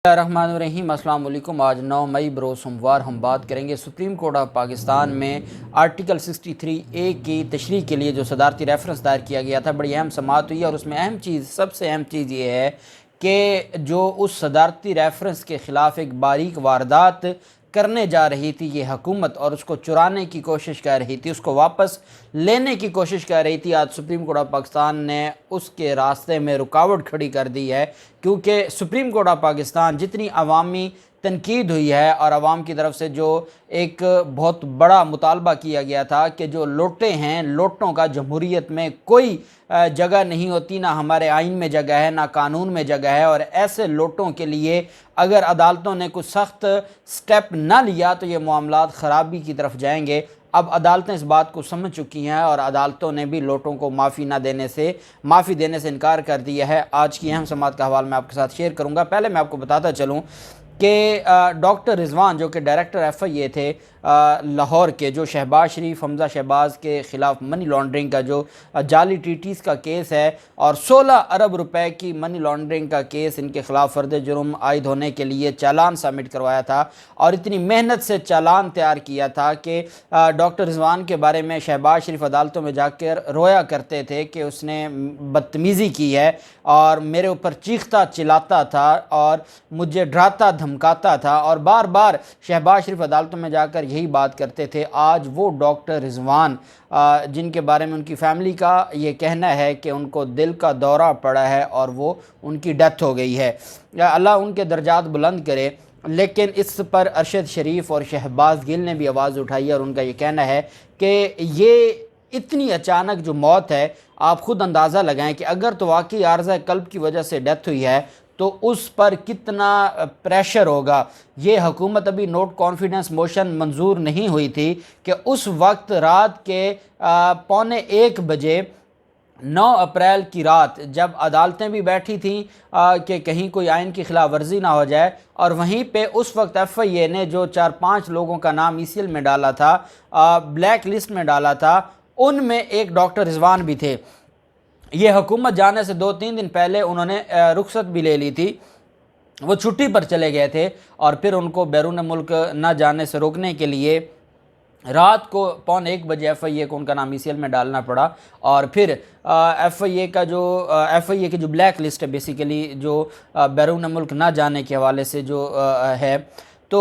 रहमानुर्रहीम। अस्सलाम वालेकुम। आज 9 मई बरोज़ सोमवार हम बात करेंगे सुप्रीम कोर्ट ऑफ पाकिस्तान में आर्टिकल 63A की तशरीह के लिए जो सदारती रेफरेंस दायर किया गया था, बड़ी अहम समाअत हुई और उसमें सबसे अहम चीज़ ये है कि जो उस सदारती रेफरेंस के ख़िलाफ़ एक बारीक वारदात करने जा रही थी ये हुकूमत और उसको चुराने की कोशिश कर रही थी, उसको वापस लेने की कोशिश कर रही थी। आज सुप्रीम कोर्ट ऑफ पाकिस्तान ने उसके रास्ते में रुकावट खड़ी कर दी है, क्योंकि सुप्रीम कोर्ट ऑफ पाकिस्तान जितनी अवामी तनकीद हुई है और आवाम की तरफ से जो एक बहुत बड़ा मुतालबा किया गया था कि जो लोटे हैं, लोटों का जमहूरियत में कोई जगह नहीं होती, ना हमारे आइन में जगह है, ना कानून में जगह है, और ऐसे लोटों के लिए अगर अदालतों ने कुछ सख्त स्टेप ना लिया तो ये मामलात ख़राबी की तरफ जाएंगे। अब अदालतें इस बात को समझ चुकी हैं और अदालतों ने भी लोटों को माफ़ी देने से इनकार कर दिया है। आज की अहम समाअत का हवाला मैं आपके साथ शेयर करूंगा। पहले मैं आपको बताता चलूं कि डॉक्टर रिजवान जो कि डायरेक्टर FIA थे लाहौर के, जो शहबाज शरीफ, हमजा शहबाज के ख़िलाफ़ मनी लॉन्ड्रिंग का जो जाली TTs का केस है और 16 अरब रुपए की मनी लॉन्ड्रिंग का केस इनके ख़िलाफ़ फ़र्द जुर्म आयद होने के लिए चालान सबमिट करवाया था और इतनी मेहनत से चालान तैयार किया था कि डॉक्टर रिजवान के बारे में शहबाज शरीफ अदालतों में जाकर रोया करते थे कि उसने बदतमीज़ी की है और मेरे ऊपर चीखता चिल्लाता था और मुझे डराता धमकाता था, और बार बार शहबाज शरीफ अदालतों में जाकर यही बात करते थे। आज वो डॉक्टर रिजवान जिनके बारे में उनकी फैमिली का ये कहना है कि उनको दिल का दौरा पड़ा है और वो उनकी डेथ हो गई है, अल्लाह उनके दर्जात बुलंद करे। लेकिन इस पर अरशद शरीफ और शहबाज गिल ने भी आवाज़ उठाई है और उनका ये कहना है कि ये इतनी अचानक जो मौत है, आप ख़ुद अंदाज़ा लगाएं कि अगर तो वाकई आर्ज़ा कल्ब की वजह से डेथ हुई है तो उस पर कितना प्रेशर होगा। ये हुकूमत अभी नोट कॉन्फिडेंस मोशन मंजूर नहीं हुई थी कि उस वक्त रात के 12:45 बजे 9 अप्रैल की रात जब अदालतें भी बैठी थीं कि कहीं कोई आइन की खिलाफ वर्जी ना हो जाए, और वहीं पे उस वक्त FIA ने जो 4-5 लोगों का नाम ECL में डाला था, ब्लैक लिस्ट में डाला था, उनमें एक डॉक्टर रिजवान भी थे। ये हुकूमत जाने से 2-3 दिन पहले उन्होंने रुखसत भी ले ली थी, वो छुट्टी पर चले गए थे और फिर उनको बैरून मुल्क न जाने से रोकने के लिए रात को 12:45 बजे FIA को उनका नाम ECL में डालना पड़ा। और फिर FIA की जो ब्लैक लिस्ट है, बेसिकली जो बैरून मुल्क ना जाने के हवाले से जो है, तो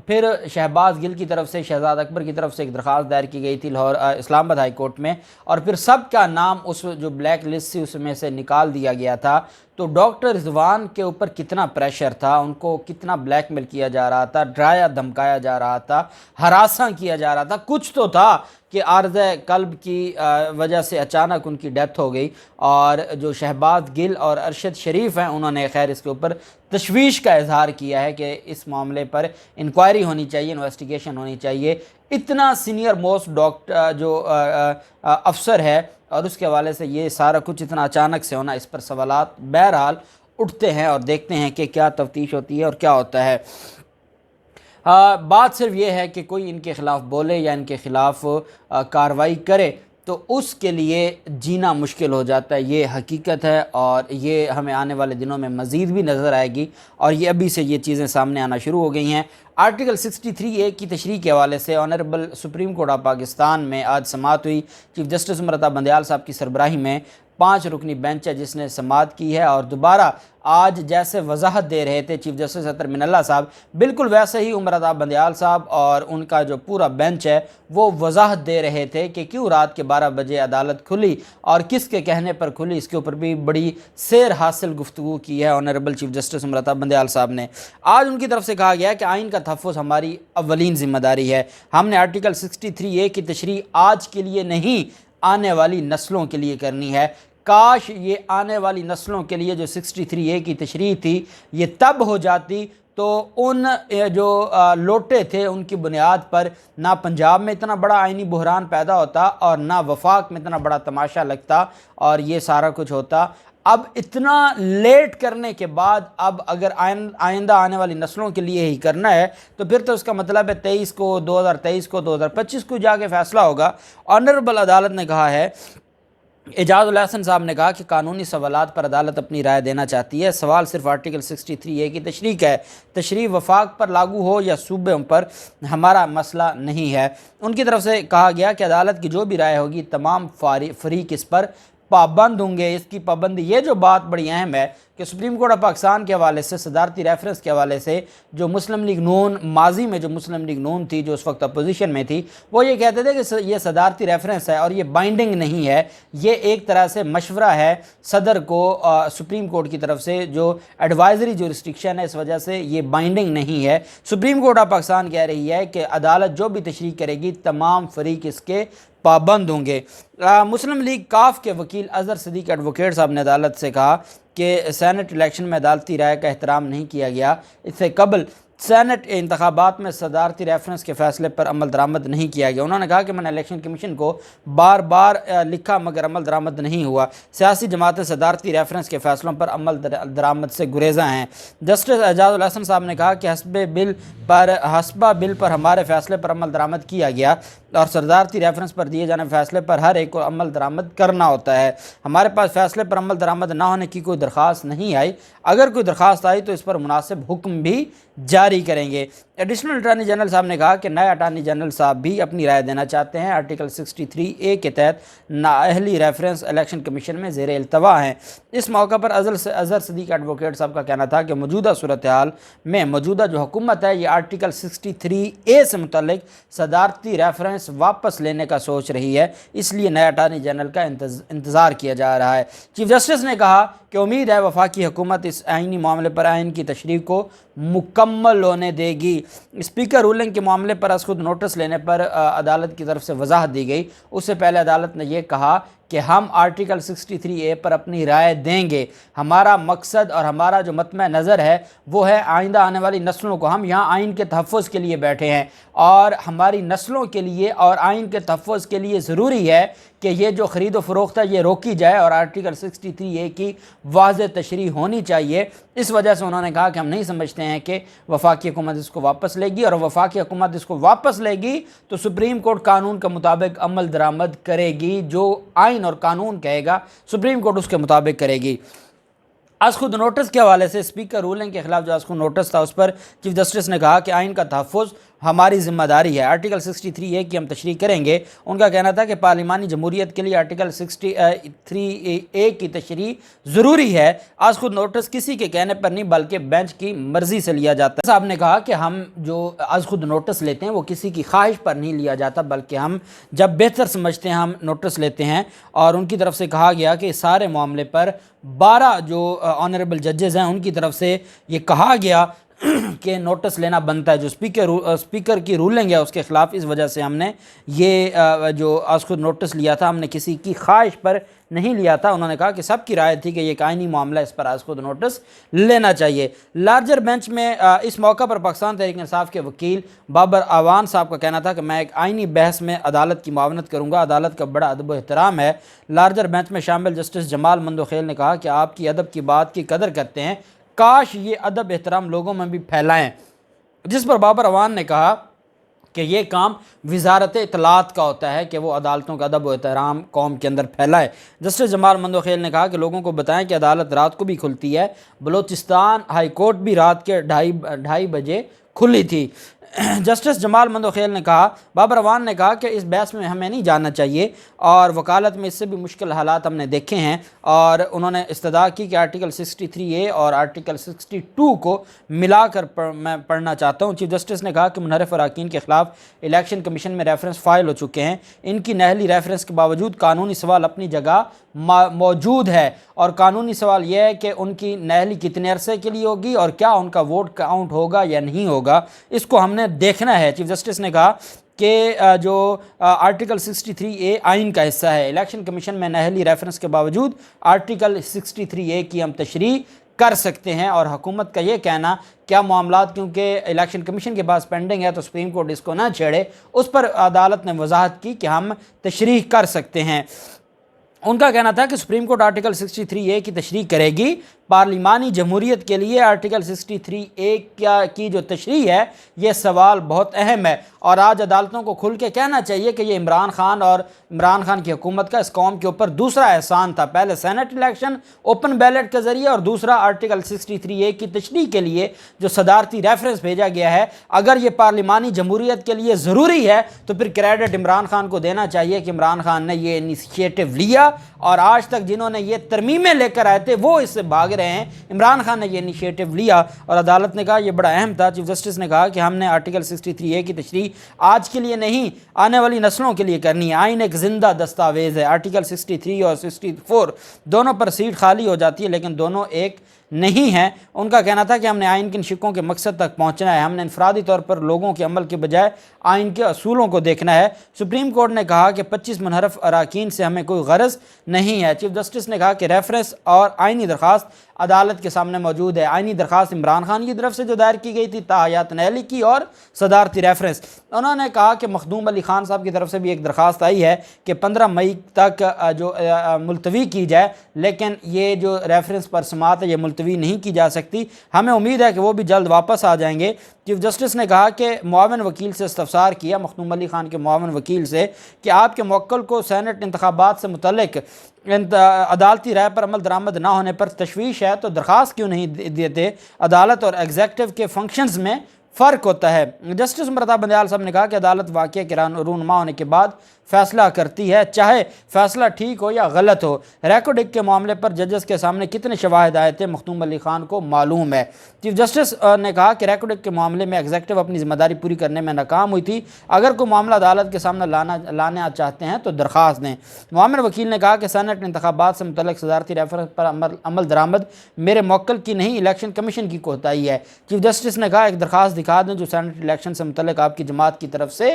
फिर शहबाज गिल की तरफ से, शहजाद अकबर की तरफ से एक दरख्वास्त दायर की गई थी लाहौर इस्लामाबाद हाई कोर्ट में, और फिर सब का नाम उस जो ब्लैक लिस्ट थी उसमें से निकाल दिया गया था। तो डॉक्टर रिजवान के ऊपर कितना प्रेशर था, उनको कितना ब्लैकमेल किया जा रहा था, डराया धमकाया जा रहा था, हरासा किया जा रहा था, कुछ तो था कि आर्ज़े कल्ब की वजह से अचानक उनकी डेथ हो गई। और जो शहबाज गिल और अरशद शरीफ हैं, उन्होंने खैर इसके ऊपर तशवीश का इजहार किया है कि इस मामले पर इंक्वायरी होनी चाहिए, इन्वेस्टिगेशन होनी चाहिए। इतना सीनियर मोस्ट डॉक्टर जो अफसर है और उसके हवाले से ये सारा कुछ इतना अचानक से होना, इस पर सवालात बहरहाल उठते हैं और देखते हैं कि क्या तफ्तीश होती है और क्या होता है। बात सिर्फ ये है कि कोई इनके ख़िलाफ़ बोले या इनके ख़िलाफ़ कार्रवाई करे तो उसके लिए जीना मुश्किल हो जाता है, ये हकीकत है और ये हमें आने वाले दिनों में मज़ीद भी नज़र आएगी, और ये अभी से ये चीज़ें सामने आना शुरू हो गई हैं। आर्टिकल 63A की तशरीह के हवाले से honourable supreme court of Pakistan में आज समाअत हुई। चीफ जस्टिस उमर अता बंदयाल साहब की सरबराही में 5 रुकनी बेंच है जिसने समाअत की है, और दोबारा आज जैसे वजाहत दे रहे थे चीफ जस्टिस अतर मिनल्ला साहब, बिल्कुल वैसे ही उमर अता बंदयाल साहब और उनका जो पूरा बेंच है वो वजाहत दे रहे थे कि क्यों रात के 12 बजे अदालत खुली और किसके कहने पर खुली। इसके ऊपर भी बड़ी सैर हासिल गुफ्तगू की है honourable chief justice Umar Ata Bandial साहब ने। आज उनकी तरफ से कहा गया कि आइन का तहफ़्फ़ुज़ हमारी अव्वलीन ज़िम्मेदारी है, हमने आर्टिकल 63A की तशरीह आज के लिए नहीं, आने वाली नस्लों के लिए करनी है। काश ये आने वाली नस्लों के लिए जो 63A की तशरीह थी ये तब हो जाती तो उन जो लोटे थे उनकी बुनियाद पर ना पंजाब में इतना बड़ा आइनी बहरान पैदा होता और ना वफाक में इतना बड़ा तमाशा लगता और ये सारा कुछ होता। अब इतना लेट करने के बाद अब अगर आइंदा आने वाली नस्लों के लिए ही करना है तो फिर तो उसका मतलब है 2023 को 2025 को जाके फैसला होगा। ऑनरेबल अदालत ने कहा है एजाज उल हसन साहब ने कहा कि कानूनी सवालात पर अदालत अपनी राय देना चाहती है, सवाल सिर्फ आर्टिकल 63A की तशरीह का है, तशरीह वफाक पर लागू हो या सूबों पर हमारा मसला नहीं है। उनकी तरफ से कहा गया कि अदालत की जो भी राय होगी तमाम फरीक इस पर पाबंद होंगे। इसकी पाबंदी, ये जो बात बड़ी अहम है कि सुप्रीम कोर्ट ऑफ पाकिस्तान के हवाले से, सदारती रेफरेंस के हवाले से, जो मुस्लिम लीग नून, माजी में जो मुस्लिम लीग नून थी, जो उस वक्त अपोजिशन में थी, वो ये कहते थे कि ये सदारती रेफरेंस है और ये बाइंडिंग नहीं है, ये एक तरह से मशवरा है सदर को सुप्रीम कोर्ट की तरफ से, जो एडवाइजरी जो रिस्ट्रिक्शन है, इस वजह से ये बाइंडिंग नहीं है। सुप्रीम कोर्ट ऑफ पाकिस्तान कह रही है कि अदालत जो भी तशरीह करेगी तमाम फरीक इसके पाबंद होंगे। मुस्लिम लीग काफ के वकील अजहर सदीक एडवोकेट साहब ने अदालत से कहा कि सेनेट इलेक्शन में अदालती राय का एहतराम नहीं किया गया। इससे कबल सेनेट इंतखाबात में सदारती रेफरेंस के फ़ैसले पर अमल दरामद नहीं किया गया। उन्होंने कहा कि मैंने इलेक्शन कमीशन को बार बार लिखा मगर अमल दरामद नहीं हुआ। सियासी जमातें सदारती रेफरेंस के फ़ैसलों पर अमल दरामद से गुरेज़ा हैं। जस्टिस एजाज उल हसन साहब ने कहा कि हस्बा बिल पर हमारे फ़ैसले पर अमल दरामद किया गया और सदारती रेफरेंस पर दिए जाने फ़ैसले पर हर एक को अमल दरामद करना होता है। हमारे पास फ़ैसले पर अमल दरामद ना होने की कोई दरख्वास्त नहीं आई। अगर कोई दरख्वास्त आई तो इस पर मुनासिब हुक्म भी जारी करेंगे। एडिशनल अटार्नी जनरल साहब ने कहा कि नए अटार्नी जनरल साहब भी अपनी राय देना चाहते हैं। आर्टिकल 63A के तहत नाअहली रेफरेंस इलेक्शन कमीशन में ज़ेर इल्तवा हैं। इस मौका पर अजहर सदीक एडवोकेट साहब का कहना था कि मौजूदा सूरत हाल में मौजूदा जो हुकूमत है ये आर्टिकल 63A से मुतल्लिक सदारती रेफरेंस वापस लेने का सोच रही है, इसलिए नए अटार्नी जनरल का इंतज़ार किया जा रहा है। चीफ जस्टिस ने कहा कि उम्मीद है वफाकी हुकूमत इस आइनी मामले पर आइन की तशरीह को मुकम्मल होने देगी। स्पीकर रूलिंग के मामले पर अस खुद नोटिस लेने पर अदालत की तरफ से वजाहत दी गई। उससे पहले अदालत ने यह कहा कि हम आर्टिकल 63A पर अपनी राय देंगे। हमारा मकसद और हमारा जो मतम नज़र है वो है आइंदा आने वाली नस्लों को, हम यहाँ आइन के तहफ़्फ़ुज़ के लिए बैठे हैं और हमारी नस्लों के लिए और आइन के तहफ़्फ़ुज़ के लिए ज़रूरी है कि ये जो ख़रीद व फ़रोख्त है ये रोकी जाए और आर्टिकल 63A की वाज़ेह तशरीह होनी चाहिए। इस वजह से उन्होंने कहा कि हम नहीं समझते हैं कि वफाकी हुकूमत इसको वापस लेगी, और वफाकी हुकूमत इसको वापस लेगी तो सुप्रीम कोर्ट कानून के मुताबिक अमल दरामद करेगी। जो आइन और कानून कहेगा सुप्रीम कोर्ट उसके मुताबिक करेगी। आज खुद नोटिस के हवाले से स्पीकर रूलिंग के खिलाफ जो आज खुद नोटिस था उस पर चीफ जस्टिस ने कहा कि आइन का तहफ़्फ़ुज़ हमारी ज़िम्मेदारी है। आर्टिकल 63A की हम तशरीह करेंगे। उनका कहना था कि पार्लिमानी जमहूरियत के लिए आर्टिकल 63A की तशरीह ज़रूरी है। आज खुद नोटिस किसी के कहने पर नहीं बल्कि बेंच की मर्ज़ी से लिया जाता है। साहब ने कहा कि हम जो आज खुद नोटिस लेते हैं वो किसी की ख्वाहिश पर नहीं लिया जाता, बल्कि हम जब बेहतर समझते हैं हम नोटिस लेते हैं। और उनकी तरफ से कहा गया कि सारे मामले पर 12 जो ऑनरेबल जजेज़ हैं उनकी तरफ से ये कहा गया कि नोटिस लेना बनता है। जो स्पीकर की रूलिंग है उसके ख़िलाफ़, इस वजह से हमने ये जो आज खुद नोटिस लिया था हमने किसी की ख्वाहिश पर नहीं लिया था। उन्होंने कहा कि सबकी राय थी कि ये एक आइनी मामला, इस पर आज खुद नोटिस लेना चाहिए। लार्जर बेंच में इस मौका पर पाकिस्तान तहरीक इंसाफ के वकील बाबर आवान साहब का कहना था कि मैं एक आइनी बहस में अदालत की मुआवनत करूँगा, अदालत का बड़ा अदब व एहतराम है। लार्जर बेंच में शामिल जस्टिस जमाल मंदोखेल ने कहा कि आपकी अदब की बात की कदर करते हैं, काश ये अदब एहतराम लोगों में भी फैलाएं। जिस पर बाबर अवान ने कहा कि ये काम वजारत इत्तलात का होता है कि वो अदालतों का अदब व एहतराम कौम के अंदर फैलाए। जस्टिस जमाल मंदोखेल ने कहा कि लोगों को बताएं कि अदालत रात को भी खुलती है। बलोचिस्तान हाई कोर्ट भी रात के ढाई बजे खुली थी। जस्टिस जमाल मंदोखेल ने कहा, बाबर अवान ने कहा कि इस बहस में हमें नहीं जाना चाहिए और वकालत में इससे भी मुश्किल हालात हमने देखे हैं। और उन्होंने इस्तदा की कि आर्टिकल 63A और आर्टिकल 62 को मिलाकर मैं पढ़ना चाहता हूँ। चीफ जस्टिस ने कहा कि मुनहरफ अरकान के ख़िलाफ़ इलेक्शन कमीशन में रेफरेंस फ़ाइल हो चुके हैं। इनकी नहली रेफरेंस के बावजूद कानूनी सवाल अपनी जगह मौजूद है और कानूनी सवाल यह है कि उनकी नहली कितने अरसे के लिए होगी और क्या उनका वोट काउंट होगा या नहीं होगा, इसको हमने देखना है। चीफ जस्टिस ने कहा कि जो आर्टिकल 63A आइन का हिस्सा है, इलेक्शन कमीशन में नहली रेफरेंस के बावजूद आर्टिकल 63A की हम तशरीह कर सकते हैं। और हुकूमत का ये कहना क्या मामलात क्योंकि इलेक्शन कमीशन के पास पेंडिंग है तो सुप्रीम कोर्ट इसको ना छेड़े, उस पर अदालत ने वजाहत की कि हम तशरीह कर सकते हैं। उनका कहना था कि सुप्रीम कोर्ट आर्टिकल 63A की तशरीह करेगी پارلیمانی جمہوریت کے لیے آرٹیکل 63A کی جو تشریح ہے یہ سوال بہت اہم ہے، اور آج عدالتوں کو کھل کے کہنا چاہیے کہ یہ عمران خان اور عمران خان کی حکومت کا اس قوم کے اوپر دوسرا احسان تھا، پہلے سینٹ الیکشن اوپن بیلٹ کے ذریعے اور دوسرا آرٹیکل 63A کی تشریح کے لیے جو صدارتی ریفرنس بھیجا گیا ہے۔ اگر یہ پارلیمانی جمہوریت کے لیے ضروری ہے تو پھر کریڈٹ عمران خان کو دینا چاہیے کہ عمران خان نے یہ انیشیٹو لیا، اور آج تک جنہوں نے یہ ترمیمیں لے کر آئے تھے وہ اس سے بھاگ رہے ہیں۔ عمران خان نے یہ انیشیٹو لیا اور عدالت نے کہا یہ بڑا اہم تھا۔ چیف جسٹس نے کہا کہ ہم نے آرٹیکل 63A کی تشریح آج کے لیے نہیں، آنے والی نسلوں کے لیے کرنی ہے۔ آئین ایک زندہ دستاویز ہے، آرٹیکل 63 اور 64 دونوں پر سیٹ خالی ہو جاتی ہے لیکن دونوں ایک نہیں ہیں۔ ان کا کہنا تھا کہ ہم نے آئین کے ان شقوں کے مقصد تک پہنچنا ہے، ہم نے انفرادی طور پر لوگوں کے عمل کے بجائے آئین کے اصولوں کو دیکھنا ہے۔ سپریم کورٹ نے کہا کہ 25 منحرف اراکین سے ہمیں کوئی غرض نہیں ہے۔ چیف جسٹس نے کہا کہ ریفرنس اور آئینی درخواست عدالت کے سامنے موجود ہے۔ آئینی درخواست عمران خان کی طرف سے جو دائر کی گئی تھی حیات نہلی کی، اور صدارتی ریفرنس انہوں نے کہا کہ مخدوم علی خان صاحب کی طرف سے بھی ایک درخواست آئی ہے کہ 15 مئی تک جو ملتوی کی جائے، لیکن یہ جو ریفرنس پر سماعت ہے یہ ملتوی نہیں کی جا سکتی، ہمیں امید ہے کہ وہ بھی جلد واپس آ جائیں گے۔ چیف جسٹس نے کہا کہ معاون وکیل سے استفسار کیا، مخدوم علی خان کے معاون وکیل سے، کہ آپ کے موکل کو سینٹ انتخابات سے متعلق عدالتی رائے پر عمل درآمد نہ ہونے پر تشویش ہے تو درخواست کیوں نہیں دیتے؟ عدالت اور ایگزیکٹو کے فنکشنز میں فرق ہوتا ہے۔ جسٹس مرتضیٰ بندیال صاحب نے کہا کہ عدالت واقعے کے رونما ہونے کے بعد فیصلہ کرتی ہے، چاہے فیصلہ ٹھیک ہو یا غلط ہو۔ ریکارڈ کے معاملے پر ججز کے سامنے کتنے شواہد آئے تھے مخدوم علی خان کو معلوم ہے۔ چیف جسٹس نے کہا کہ ریکارڈ کے معاملے میں ایگزیکٹو اپنی ذمہ داری پوری کرنے میں ناکام ہوئی تھی، اگر کوئی معاملہ عدالت کے سامنے لانا چاہتے ہیں تو درخواست دیں۔ معاون وکیل نے کہا کہ سینٹ انتخابات سے متعلق صدارتی ریفرنس پر عمل درآمد میرے موکل کی نہیں، الیکشن کمیشن کی کوتاہی ہے۔ چیف جسٹس نے کہا ایک درخواست دکھا دیں جو سینٹ الیکشن سے متعلق آپ کی جماعت کی طرف سے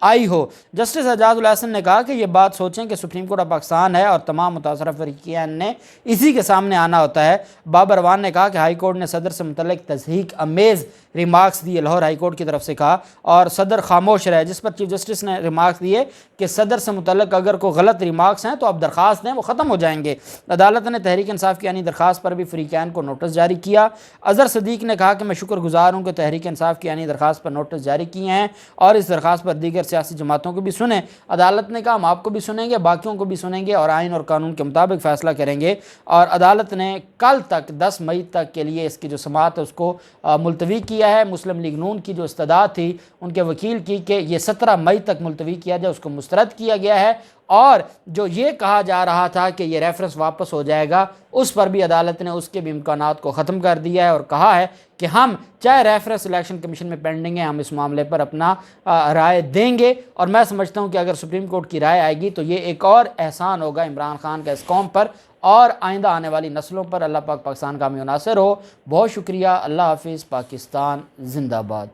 آئی ہو۔ جسٹس اعجاز الحسن نے کہا کہ یہ بات سوچیں کہ سپریم کورٹ آف پاکستان ہے اور تمام متاثرہ فریقین نے اسی کے سامنے آنا ہوتا ہے۔ بابر وان نے کہا کہ ہائی کورٹ نے صدر سے متعلق تضحیک امیز ریمارکس دیے، لاہور ہائی کورٹ کی طرف سے کہا، اور صدر خاموش رہے، جس پر چیف جسٹس نے ریمارکس دیے کہ صدر سے متعلق اگر کوئی غلط ریمارکس ہیں تو آپ درخواست دیں، وہ ختم ہو جائیں گے۔ عدالت نے تحریک انصاف کی آئینی درخواست پر بھی فریقین کو نوٹس جاری کیا۔ اظہر صدیق نے کہا کہ میں شکر گزار ہوں کہ تحریک انصاف کی آئینی درخواست پر نوٹس جاری کیے ہیں اور اس درخواست پر دیگر سیاسی جماعتوں کو بھی سنیں۔ عدالت نے کہا ہم آپ کو بھی سنیں گے، باقیوں کو بھی سنیں گے اور آئین اور قانون کے مطابق فیصلہ کریں گے۔ اور عدالت نے کل تک 10 مئی تک کے لیے اس کی جو سماعت ہے اس کو ملتوی کیا ہے۔ مسلم لیگ نون کی جو استدعا تھی ان کے وکیل کی کہ یہ 17 مئی تک ملتوی کیا جائے، اس کو مسترد کیا گیا ہے، اور جو یہ کہا جا رہا تھا کہ یہ ریفرنس واپس ہو جائے گا اس پر بھی عدالت نے اس کے بھی امکانات کو ختم کر دیا ہے اور کہا ہے کہ ہم چاہے ریفرنس الیکشن کمیشن میں پینڈنگ ہے، ہم اس معاملے پر اپنا رائے دیں گے۔ اور میں سمجھتا ہوں کہ اگر سپریم کورٹ کی رائے آئے گی تو یہ ایک اور احسان ہوگا عمران خان کا اس قوم پر اور آئندہ آنے والی نسلوں پر۔ اللہ پاک پاکستان کا حامی و ناصر ہو۔ بہت شکریہ، اللہ حافظ، پاکستان زندہ باد۔